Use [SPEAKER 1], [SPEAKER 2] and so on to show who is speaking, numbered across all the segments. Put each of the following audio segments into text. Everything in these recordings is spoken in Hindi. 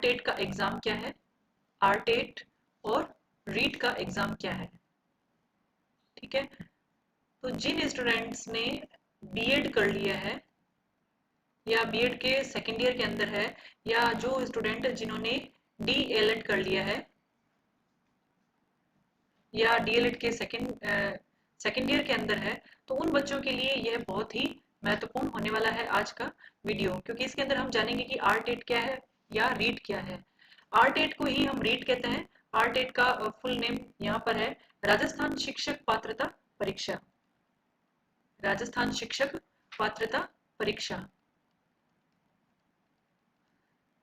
[SPEAKER 1] टेट का एग्जाम क्या है, आर टेट और रीट का एग्जाम क्या है। ठीक है, तो जिन स्टूडेंट्स ने बीएड कर लिया है या बीएड के सेकेंड ईयर के अंदर है, या जो स्टूडेंट जिन्होंने डीएलएड कर लिया है या डीएलएड के सेकेंड ईयर के अंदर है, तो उन बच्चों के लिए यह बहुत ही महत्वपूर्ण होने वाला है आज का वीडियो, क्योंकि इसके अंदर हम जानेंगे कि आर टेट क्या है या रीट क्या है। आर टेट को ही हम रीट कहते हैं। आर टेट का फुल नेम यहाँ पर है राजस्थान शिक्षक पात्रता परीक्षा। राजस्थान शिक्षक पात्रता परीक्षा।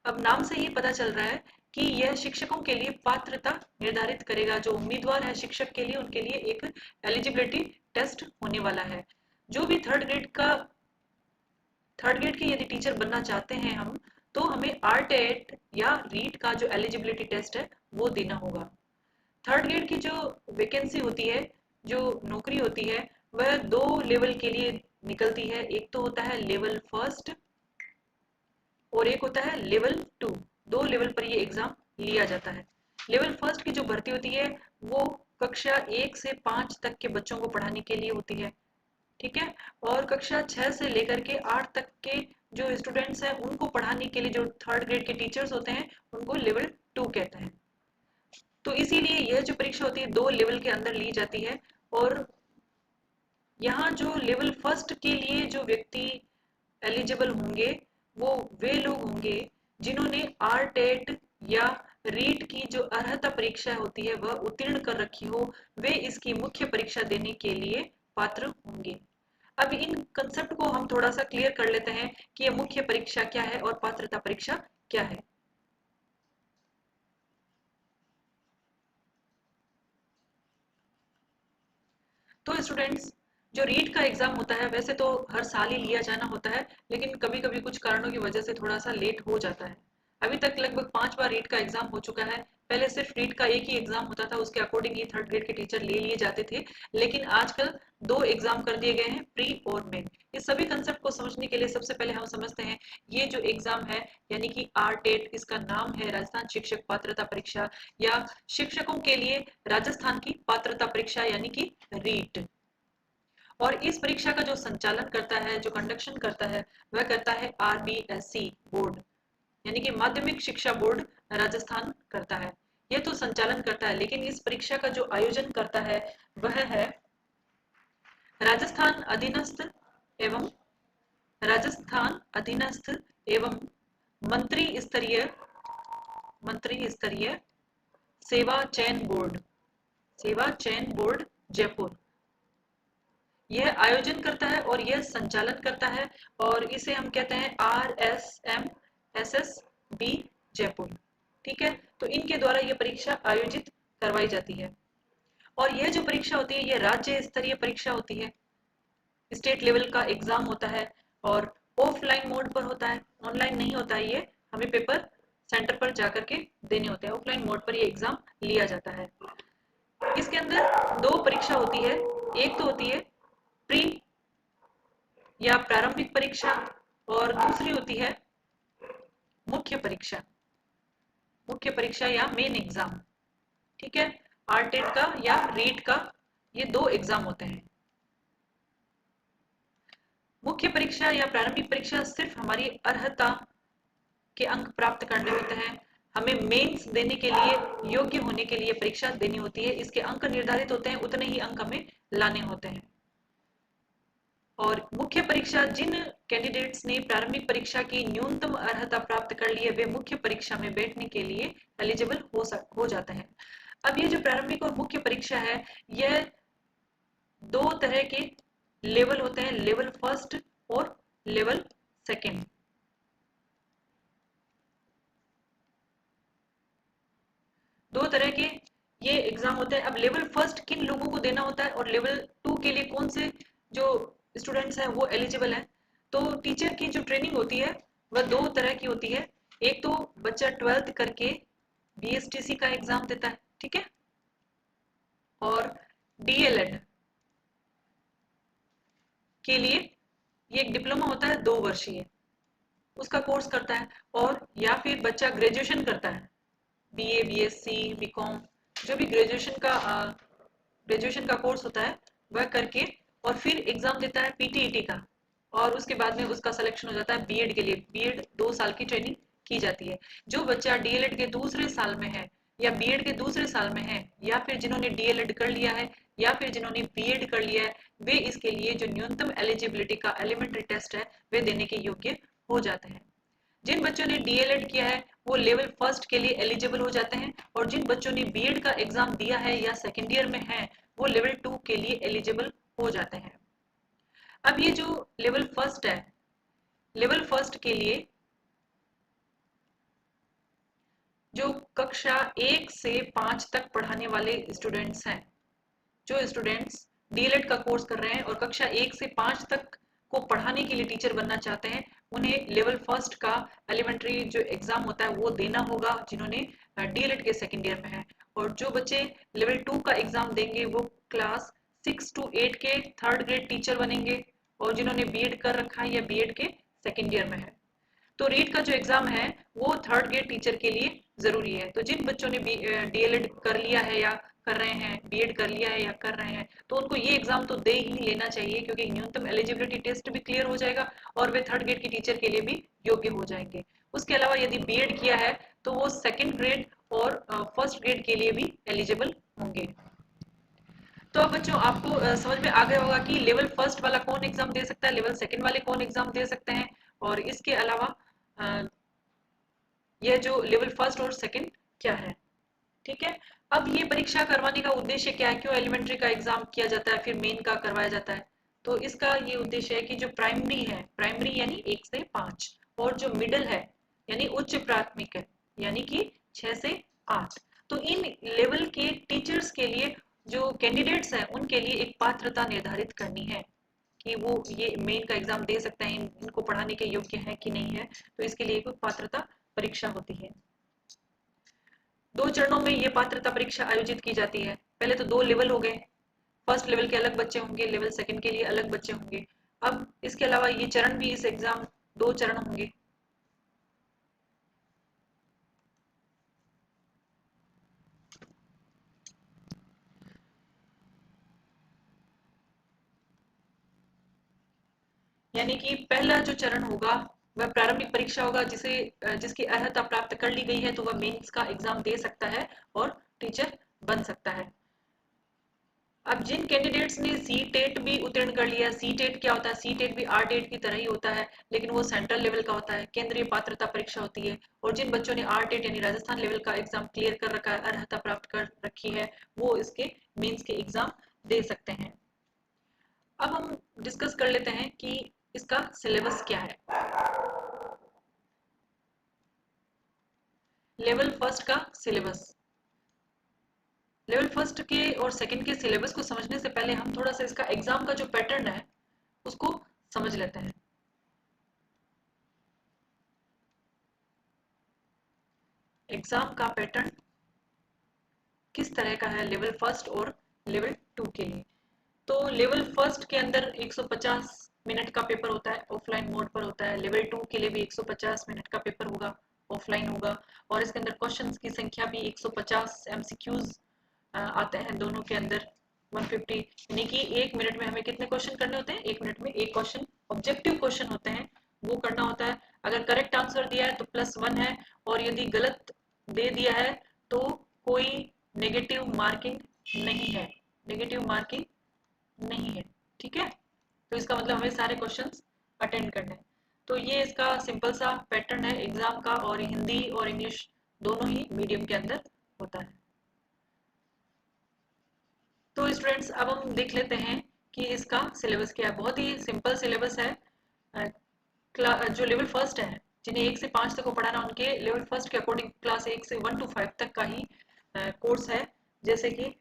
[SPEAKER 1] अब नाम से ही पता चल रहा है कि यह शिक्षकों के लिए पात्रता निर्धारित करेगा। जो उम्मीदवार है शिक्षक के लिए, उनके लिए एक एलिजिबिलिटी टेस्ट होने वाला है। जो भी थर्ड ग्रेड के यदि टीचर बनना चाहते हैं हम, तो हमें आर टेट या रीट का जो एलिजिबिलिटी टेस्ट है वो देना होगा। थर्ड ग्रेड की जो वैकेंसी होती है, जो नौकरी होती है, वह 2 लेवल के लिए निकलती है। एक तो होता है लेवल फर्स्ट और एक होता है लेवल 2। 2 लेवल पर ये एग्जाम लिया जाता है। लेवल फर्स्ट की जो भर्ती होती है वो कक्षा 1 से 5 तक के बच्चों को पढ़ाने के लिए होती है। ठीक है, और कक्षा 6 से लेकर के 8 तक के जो स्टूडेंट्स हैं उनको पढ़ाने के लिए जो थर्ड ग्रेड के टीचर्स होते हैं उनको लेवल 2 कहते हैं। तो इसीलिए यह जो परीक्षा होती है 2 लेवल के अंदर ली जाती है। और यहाँ जो लेवल फर्स्ट के लिए जो व्यक्ति एलिजिबल होंगे वो वे लोग होंगे जिन्होंने आर टेट या रीट की जो अर्हता परीक्षा होती है वह उत्तीर्ण कर रखी हो, वे इसकी मुख्य परीक्षा देने के लिए पात्र होंगे। अब इन कंसेप्ट को हम थोड़ा सा क्लियर कर लेते हैं कि यह मुख्य परीक्षा क्या है और पात्रता परीक्षा क्या है। तो स्टूडेंट्स, जो रीट का एग्जाम होता है वैसे तो हर साल ही लिया जाना होता है, लेकिन कभी कभी कुछ कारणों की वजह से थोड़ा सा लेट हो जाता है। अभी तक लगभग 5 बार रीट का एग्जाम हो चुका है। पहले सिर्फ रीट का एक ही एग्जाम होता था, उसके अकॉर्डिंग ही थर्ड ग्रेड के टीचर ले लिए जाते थे, लेकिन आजकल 2 एग्जाम कर दिए गए हैं, प्री और मेन। इस सभी कंसेप्ट को समझने के लिए सबसे पहले हम समझते हैं ये जो एग्जाम है यानी कि आर टेट, इसका नाम है राजस्थान शिक्षक पात्रता परीक्षा या शिक्षकों के लिए राजस्थान की पात्रता परीक्षा यानी कि रीट। और इस परीक्षा का जो संचालन करता है, जो कंडक्शन करता है, वह करता है आरबीएससी बोर्ड यानी कि माध्यमिक शिक्षा बोर्ड राजस्थान करता है। यह तो संचालन करता है, लेकिन इस परीक्षा का जो आयोजन करता है वह है राजस्थान अधीनस्थ एवं मंत्री स्तरीय सेवा चयन बोर्ड जयपुर। यह आयोजन करता है और यह संचालन करता है, और इसे हम कहते हैं RSMSSB जयपुर। ठीक है, तो इनके द्वारा यह परीक्षा आयोजित करवाई जाती है। और यह जो परीक्षा होती है यह राज्य स्तरीय परीक्षा होती है, स्टेट लेवल का एग्जाम होता है और ऑफलाइन मोड पर होता है, ऑनलाइन नहीं होता है। ये हमें पेपर सेंटर पर जाकर के देने होते हैं, ऑफलाइन मोड पर ये एग्जाम लिया जाता है। इसके अंदर 2 परीक्षा होती है। एक तो होती है प्री या प्रारंभिक परीक्षा और दूसरी होती है मुख्य परीक्षा या मेन एग्जाम। ठीक है, आर टेट का या रीट का ये 2 एग्जाम होते हैं। मुख्य परीक्षा या प्रारंभिक परीक्षा सिर्फ हमारी अर्हता के अंक प्राप्त करने होते हैं। हमें मेंस देने के लिए, योग्य होने के लिए परीक्षा देनी होती है। इसके अंक निर्धारित होते हैं, उतने ही अंक हमें लाने होते हैं। और मुख्य परीक्षा, जिन कैंडिडेट्स ने प्रारंभिक परीक्षा की न्यूनतम अर्हता प्राप्त कर ली है वे मुख्य परीक्षा में बैठने के लिए एलिजिबल हो जाते हैं। अब ये जो प्रारंभिक और मुख्य परीक्षा है यह 2 तरह के लेवल होते हैं, लेवल फर्स्ट और लेवल सेकेंड। दो तरह के ये एग्जाम होते हैं। अब लेवल फर्स्ट किन लोगों को देना होता है और लेवल 2 के लिए कौन से जो स्टूडेंट्स हैं वो एलिजिबल हैं। तो टीचर की जो ट्रेनिंग होती है वह 2 तरह की होती है। एक तो बच्चा 12th करके बीएसटीसी का एग्जाम देता है, ठीक है, और डीएलएड के लिए ये एक डिप्लोमा होता है 2 वर्षीय। उसका कोर्स करता है, और या फिर बच्चा ग्रेजुएशन करता है, बीए, बीएससी, बीकॉम, जो भी ग्रेजुएशन का कोर्स होता है वह करके, और फिर एग्जाम देता है पीटीईटी का, और उसके बाद में उसका सिलेक्शन हो जाता है बीएड के लिए। बीएड 2 साल की ट्रेनिंग की जाती है। जो बच्चा डीएलएड के दूसरे साल में है, या बीएड के दूसरे साल में है, या फिर जिन्होंने डीएलएड कर लिया है, या फिर जिन्होंने बीएड कर लिया है, वे इसके लिए जो न्यूनतम एलिजिबिलिटी का एलिमेंट्री टेस्ट है वे देने के योग्य हो जाते हैं। जिन बच्चों ने डीएलएड किया है वो लेवल फर्स्ट के लिए एलिजिबल हो जाते हैं, और जिन बच्चों ने बीएड का एग्जाम दिया है या सेकेंड ईयर में है वो लेवल 2 के लिए एलिजिबल हो जाते हैं। अब ये जो लेवल फर्स्ट है, लेवल फर्स्ट के लिए जो कक्षा 1 से 5 तक पढ़ाने वाले स्टूडेंट्स हैं, जो स्टूडेंट्स डीएलएड का कोर्स कर रहे हैं और कक्षा 1 से 5 तक को पढ़ाने के लिए टीचर बनना चाहते हैं, उन्हें लेवल फर्स्ट का एलिमेंट्री जो एग्जाम होता है वो देना होगा, जिन्होंने डीएलएड के सेकेंड ईयर में है। और जो बच्चे लेवल 2 का एग्जाम देंगे वो क्लास 6 to 8 के थर्ड ग्रेड टीचर बनेंगे, और जिन्होंने बीएड कर रखा है या बीएड के सेकेंड ईयर में है। तो रीट का जो एग्जाम है वो थर्ड ग्रेड टीचर के लिए जरूरी है। तो जिन बच्चों ने डीएलएड कर लिया है या कर रहे हैं, बीएड कर लिया है या कर रहे हैं, तो उनको ये एग्जाम तो दे ही लेना चाहिए, क्योंकि न्यूनतम एलिजिबिलिटी टेस्ट भी क्लियर हो जाएगा और वे थर्ड ग्रेड की टीचर के लिए भी योग्य हो जाएंगे। उसके अलावा यदि बीएड किया है तो वो सेकेंड ग्रेड और फर्स्ट ग्रेड के लिए भी एलिजिबल होंगे। तो अब बच्चों आपको समझ में आ गया होगा कि लेवल फर्स्ट वाला कौन एग्जाम दे सकता है, लेवल सेकेंड वाले कौन एग्जाम दे सकते हैं, और इसके अलावा यह जो लेवल फर्स्ट और सेकंड क्या है। ठीक है, अब ये परीक्षा करवाने का उद्देश्य क्या है, क्यों एलिमेंट्री का एग्जाम किया जाता है फिर मेन का करवाया जाता है। तो इसका ये उद्देश्य है कि जो प्राइमरी है, प्राइमरी यानी 1 से 5, और जो मिडिल है यानी उच्च प्राथमिक है यानी कि 6 से 8, तो इन लेवल के टीचर्स के लिए जो कैंडिडेट्स हैं उनके लिए एक पात्रता निर्धारित करनी है कि वो ये मेन का एग्जाम दे सकते हैं, इनको पढ़ाने के योग्य है कि नहीं है। तो इसके लिए कोई पात्रता परीक्षा होती है। 2 चरणों में ये पात्रता परीक्षा आयोजित की जाती है। पहले तो 2 लेवल हो गए, फर्स्ट लेवल के अलग बच्चे होंगे, लेवल सेकंड के लिए अलग बच्चे होंगे। अब इसके अलावा ये चरण भी, इस एग्जाम 2 चरण होंगे। यानी कि पहला जो चरण होगा वह प्रारंभिक परीक्षा होगा, जिसकी अर्हता प्राप्त कर ली गई है तो वह मेंस का एग्जाम दे सकता है और टीचर बन सकता है। अब जिन कैंडिडेट्स ने सी टेट भी उत्तीर्ण कर लिया, सी टेट क्या होता है, सी टेट भी आर टेट की तरह ही होता है, लेकिन वो सेंट्रल लेवल का होता है, केंद्रीय पात्रता परीक्षा होती है। और जिन बच्चों ने आर टेट यानी राजस्थान लेवल का एग्जाम क्लियर कर रखा है, अर्हता प्राप्त कर रखी है, वो इसके मेंस के एग्जाम दे सकते हैं। अब हम डिस्कस कर लेते हैं कि इसका सिलेबस क्या है। लेवल फर्स्ट का सिलेबस, लेवल फर्स्ट के और सेकंड के सिलेबस को समझने से पहले हम थोड़ा सा इसका एग्जाम का जो पैटर्न है उसको समझ लेते हैं। एग्जाम का पैटर्न किस तरह का है लेवल फर्स्ट और लेवल 2 के लिए। तो लेवल फर्स्ट के अंदर 150 मिनट का पेपर होता है, ऑफलाइन मोड पर होता है। लेवल 2 के लिए भी 150 मिनट का पेपर होगा, ऑफलाइन होगा, और इसके अंदर क्वेश्चंस की संख्या भी 150 एमसीक्यूज आते हैं दोनों के अंदर 150, यानी कि 1 मिनट में हमें कितने क्वेश्चन करने होते हैं, 1 मिनट में 1 क्वेश्चन, ऑब्जेक्टिव क्वेश्चन होते हैं, वो करना होता है। अगर करेक्ट आंसर दिया है तो +1 है, और यदि गलत दे दिया है तो कोई नेगेटिव मार्किंग नहीं है, नेगेटिव मार्किंग नहीं है। ठीक है, तो इसका मतलब हमें सारे क्वेश्चंस अटेंड करने हैं। तो ये इसका सिंपल सा पैटर्न है एग्जाम का, और हिंदी और इंग्लिश दोनों ही मीडियम के अंदर होता है। तो स्टूडेंट्स अब हम देख लेते हैं कि इसका सिलेबस क्या है। बहुत ही सिंपल सिलेबस है। जो लेवल फर्स्ट है, जिन्हें 1 से 5 तक को पढ़ाना, उनके लेवल फर्स्ट के अकॉर्डिंग क्लास 1 से 1 to 5 तक का ही कोर्स है। जैसे कि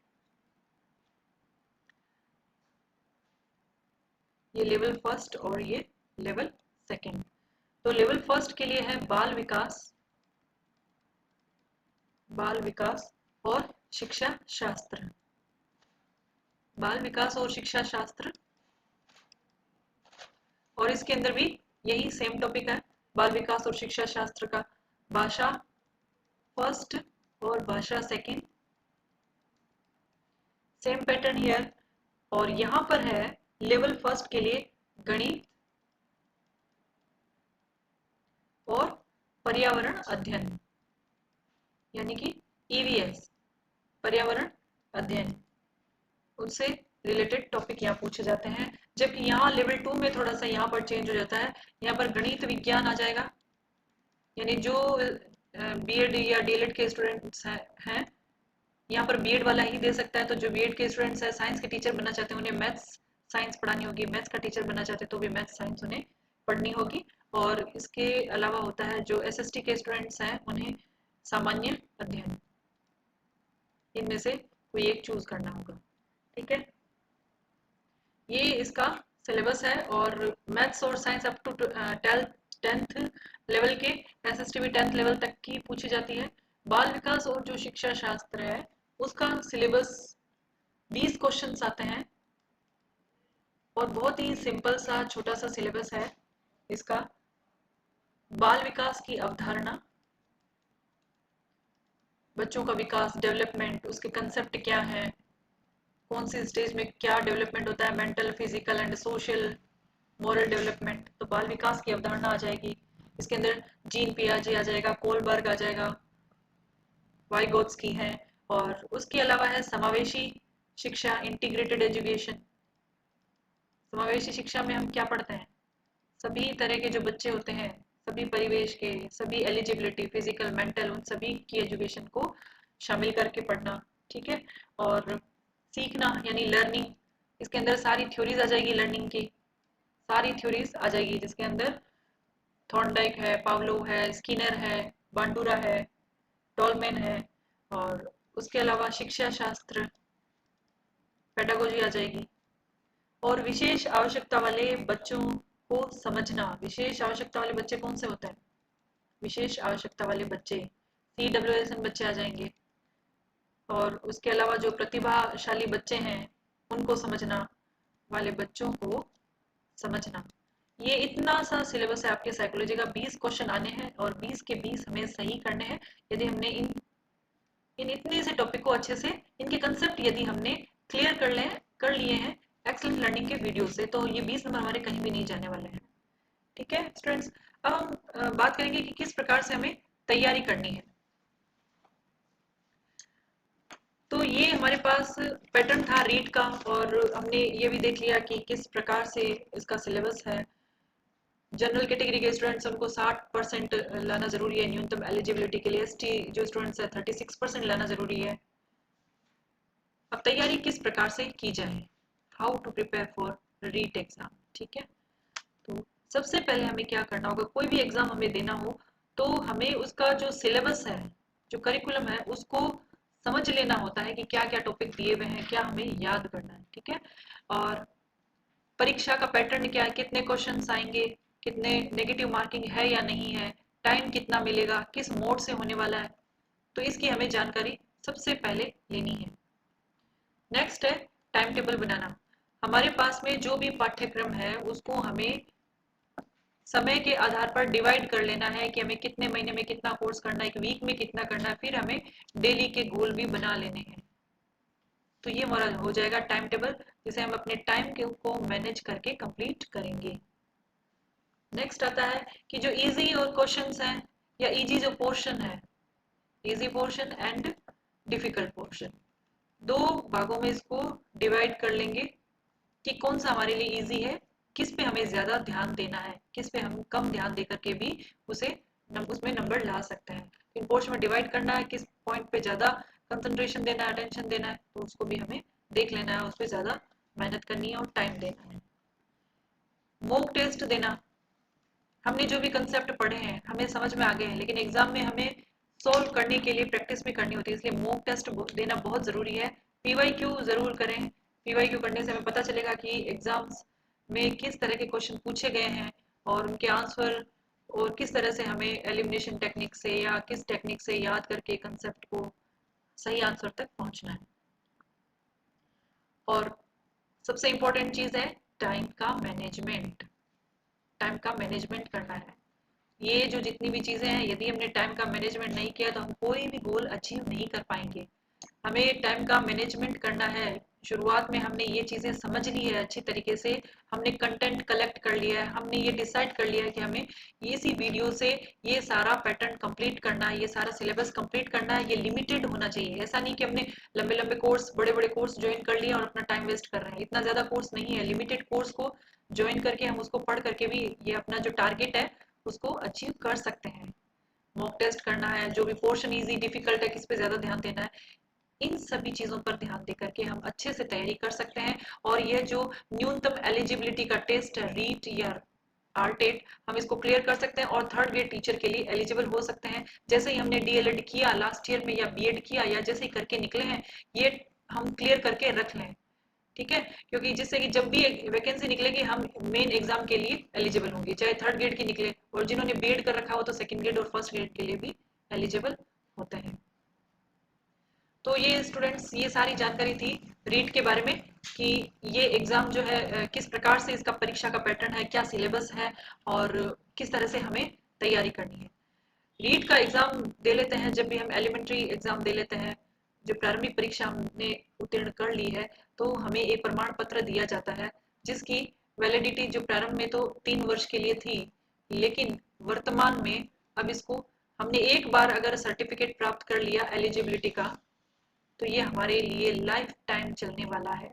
[SPEAKER 1] ये लेवल फर्स्ट और ये लेवल सेकंड। तो लेवल फर्स्ट के लिए है बाल विकास, बाल विकास और शिक्षा शास्त्र, बाल विकास और शिक्षा शास्त्र, और इसके अंदर भी यही सेम टॉपिक है, बाल विकास और शिक्षा शास्त्र का भाषा फर्स्ट और भाषा सेकंड, सेम पैटर्न हियर। और यहां पर है लेवल फर्स्ट के लिए गणित और पर्यावरण अध्ययन, यानी कि ईवीएस, पर्यावरण अध्ययन, उससे रिलेटेड टॉपिक यहाँ पूछे जाते हैं। जबकि यहाँ लेवल 2 में थोड़ा सा यहाँ पर चेंज हो जाता है, यहाँ पर गणित विज्ञान आ जाएगा, यानी जो बीएड या डीएलएड के स्टूडेंट्स हैं यहाँ पर बीएड वाला ही दे सकता है। तो जो बीएड के स्टूडेंट्स हैं, साइंस के टीचर बनना चाहते हैं, उन्हें मैथ्स साइंस पढ़ानी होगी, मैथ्स का टीचर बनना चाहते हैं तो भी मैथ्स साइंस उन्हें पढ़नी होगी। और इसके अलावा होता है जो एसएसटी के स्टूडेंट्स हैं उन्हें सामान्य अध्ययन, इनमें से कोई एक चूज करना होगा। ठीक है, ये इसका सिलेबस है। और मैथ्स और science up to 10th level के, एसएसटी भी 10th लेवल तक की पूछी जाती है। बाल विकास और जो शिक्षा शास्त्र है उसका सिलेबस 20 क्वेश्चंस आते हैं और बहुत ही सिंपल सा छोटा सा सिलेबस है इसका। बाल विकास की अवधारणा, बच्चों का विकास, डेवलपमेंट, उसके कंसेप्ट क्या है, कौन सी स्टेज में क्या डेवलपमेंट होता है, mental, physical and social, moral development, तो बाल विकास की अवधारणा आ जाएगी। इसके अंदर जीन पियाजे आ जाएगा, कोलबर्ग आ जाएगा, वाइगोत्स्की है। और उसके अलावा है समावेशी शिक्षा, इंटीग्रेटेड एजुकेशन। समावेशी शिक्षा में हम क्या पढ़ते हैं, सभी तरह के जो बच्चे होते हैं, सभी परिवेश के, सभी एलिजिबिलिटी, फिजिकल, मेंटल, उन सभी की एजुकेशन को शामिल करके पढ़ना। ठीक है, और सीखना यानी लर्निंग, इसके अंदर सारी थ्योरीज आ जाएगी, लर्निंग की सारी थ्योरीज आ जाएगी, जिसके अंदर थॉर्नडाइक है, पावलोव है, स्किनर है, बांडुरा है, टॉलमैन है। और उसके अलावा शिक्षा शास्त्र, पेडागोजी आ जाएगी। और विशेष आवश्यकता वाले बच्चों को समझना, विशेष आवश्यकता वाले बच्चे कौन से होते हैं, विशेष आवश्यकता वाले बच्चे, CWSN बच्चे आ जाएंगे। और उसके अलावा जो प्रतिभाशाली बच्चे हैं उनको समझना, वाले बच्चों को समझना। ये इतना सा सिलेबस है आपके साइकोलॉजी का। 20 क्वेश्चन आने हैं और 20 के 20 हमें सही करने हैं। यदि हमने इन इतने से टॉपिक को अच्छे से, इनके कंसेप्ट यदि हमने क्लियर कर लिए हैं एक्सेलेंट लर्निंग के वीडियो से, तो ये 20 नंबर हमारे कहीं भी नहीं जाने वाले हैं। ठीक है स्टूडेंट्स, अब हम बात करेंगे कि किस प्रकार से हमें तैयारी करनी है। तो ये हमारे पास पैटर्न था रीड का, और हमने ये भी देख लिया कि किस प्रकार से इसका सिलेबस है। जनरल कैटेगरी के स्टूडेंट्स उनको 60% लाना जरूरी है न्यूनतम एलिजिबिलिटी के लिए। एसटी जो स्टूडेंट्स है 36% लाना जरूरी है। अब तैयारी किस प्रकार से की जाए, how to prepare for REET exam. ठीक है, तो सबसे पहले हमें क्या करना होगा, कोई भी एग्जाम हमें देना हो तो हमें उसका जो सिलेबस है, जो करिकुलम है, उसको समझ लेना होता है कि क्या क्या टॉपिक दिए हुए हैं, क्या हमें याद करना है। ठीक है, और परीक्षा का पैटर्न क्या है, कितने क्वेश्चंस आएंगे, कितने नेगेटिव मार्किंग है या नहीं है, टाइम कितना मिलेगा, किस मोड से होने वाला है, तो इसकी हमें जानकारी सबसे पहले लेनी है। नेक्स्ट है टाइम टेबल बनाना। हमारे पास में जो भी पाठ्यक्रम है उसको हमें समय के आधार पर डिवाइड कर लेना है कि हमें कितने महीने में कितना कोर्स करना है, एक वीक में कितना करना है, फिर हमें डेली के गोल भी बना लेने हैं। तो ये हमारा हो जाएगा टाइम टेबल, जिसे हम अपने टाइम को मैनेज करके कंप्लीट करेंगे। नेक्स्ट आता है कि जो इजी और क्वेश्चंस हैं, या इजी जो पोर्शन है, easy portion and difficult portion, दो भागों में इसको डिवाइड कर लेंगे कि कौन सा हमारे लिए इजी है, किस पे हमें ज्यादा ध्यान देना है, किस पे हम कम ध्यान दे करके भी उसमें नंबर ला सकते हैं। इन पोर्शन में डिवाइड करना है, किस पॉइंट पे ज्यादा कंसंट्रेशन देना है, अटेंशन देना है, तो उसको भी हमें देख लेना है, उस पर ज्यादा मेहनत करनी है और टाइम देना है। मॉक टेस्ट देना, हमने जो भी कंसेप्ट पढ़े हैं हमें समझ में आ गए हैं, लेकिन एग्जाम में हमें सोल्व करने के लिए प्रैक्टिस भी करनी होती है, इसलिए मॉक टेस्ट देना बहुत जरूरी है। पीवाईक्यू जरूर करें, पीवाईक्यू करने से हमें पता चलेगा कि एग्जाम्स में किस तरह के क्वेश्चन पूछे गए हैं और उनके आंसर, और किस तरह से हमें एलिमिनेशन टेक्निक से या किस टेक्निक से याद करके कंसेप्ट को सही आंसर तक पहुंचना है। और सबसे इंपॉर्टेंट चीज है टाइम का मैनेजमेंट, टाइम का मैनेजमेंट करना है। ये जो जितनी भी चीज़ें हैं, यदि हमने टाइम का मैनेजमेंट नहीं किया तो हम कोई भी गोल अचीव नहीं कर पाएंगे। हमें टाइम का मैनेजमेंट करना है। शुरुआत में हमने ये चीज़ें समझ ली है अच्छी तरीके से, हमने कंटेंट कलेक्ट कर लिया है, हमने ये डिसाइड कर लिया है कि हमें ये सी वीडियो से ये सारा पैटर्न कंप्लीट करना है, ये सारा सिलेबस कंप्लीट करना है। ये लिमिटेड होना चाहिए, ऐसा नहीं कि हमने लंबे लंबे कोर्स, बड़े बड़े कोर्स ज्वाइन कर लिए और अपना टाइम वेस्ट कर रहे हैं। इतना ज़्यादा कोर्स नहीं है, लिमिटेड कोर्स को ज्वाइन करके हम उसको पढ़ करके भी ये अपना जो टारगेट है उसको अचीव कर सकते हैं। मॉक टेस्ट करना है, जो भी पोर्शन इजी डिफिकल्ट है, किस पे ज़्यादा ध्यान देना है, इन सभी चीजों पर ध्यान दे करके हम अच्छे से तैयारी कर सकते हैं। और ये जो न्यूनतम एलिजिबिलिटी का टेस्ट है, रीट या आरटेट, हम इसको क्लियर कर सकते हैं और थर्ड ग्रेड टीचर के लिए एलिजिबल हो सकते हैं। जैसे ही हमने डीएलएड किया लास्ट ईयर में या बीएड किया या जैसे ही करके निकले हैं, ये हम क्लियर करके रख लें, ठीक है। क्योंकि जिससे कि जब भी एक वैकेंसी निकलेगी हम मेन एग्जाम के लिए एलिजिबल होंगे, चाहे थर्ड ग्रेड की निकले। और जिन्होंने बीएड कर रखा हो तो सेकंड ग्रेड और फर्स्ट ग्रेड के लिए भी एलिजिबल होते हैं। तो ये स्टूडेंट्स, ये सारी जानकारी थी रीट के बारे में कि ये एग्जाम जो है किस प्रकार से इसका परीक्षा का पैटर्न है, क्या सिलेबस है और किस तरह से हमें तैयारी करनी है। रीट का एग्जाम दे लेते हैं जब भी हम एलिमेंट्री एग्जाम दे लेते हैं, जो प्रारंभिक परीक्षा हमने उत्तीर्ण कर ली है, तो हमें एक प्रमाण पत्र दिया जाता है जिसकी वैलिडिटी जो प्रारंभ में तो 3 वर्ष के लिए थी, लेकिन वर्तमान में अब इसको हमने एक बार अगर सर्टिफिकेट प्राप्त कर लिया एलिजिबिलिटी का, तो ये हमारे लिए लाइफ टाइम चलने वाला है।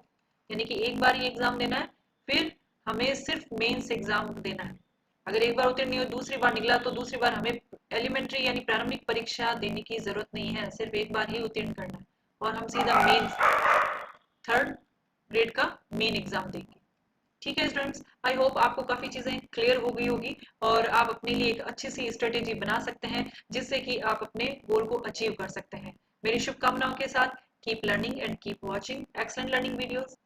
[SPEAKER 1] यानी कि एक बार ये एग्जाम देना है, फिर हमें सिर्फ मेंस एग्जाम देना है। अगर एक बार उत्तीर्ण नहीं हो, दूसरी बार निकला, तो दूसरी बार हमें एलिमेंट्री यानी प्रारंभिक परीक्षा देने की जरूरत नहीं है, सिर्फ एक बार ही उत्तीर्ण करना है और हम सीधा मेंस थर्ड ग्रेड का मेन एग्जाम देंगे। ठीक है स्टूडेंट्स, आई होप आपको काफी चीजें क्लियर हो गई होगी और आप अपने लिए एक अच्छी सी स्ट्रेटेजी बना सकते हैं जिससे कि आप अपने गोल को अचीव कर सकते हैं। मेरी शुभकामनाओं के साथ keep learning and keep watching excellent learning videos.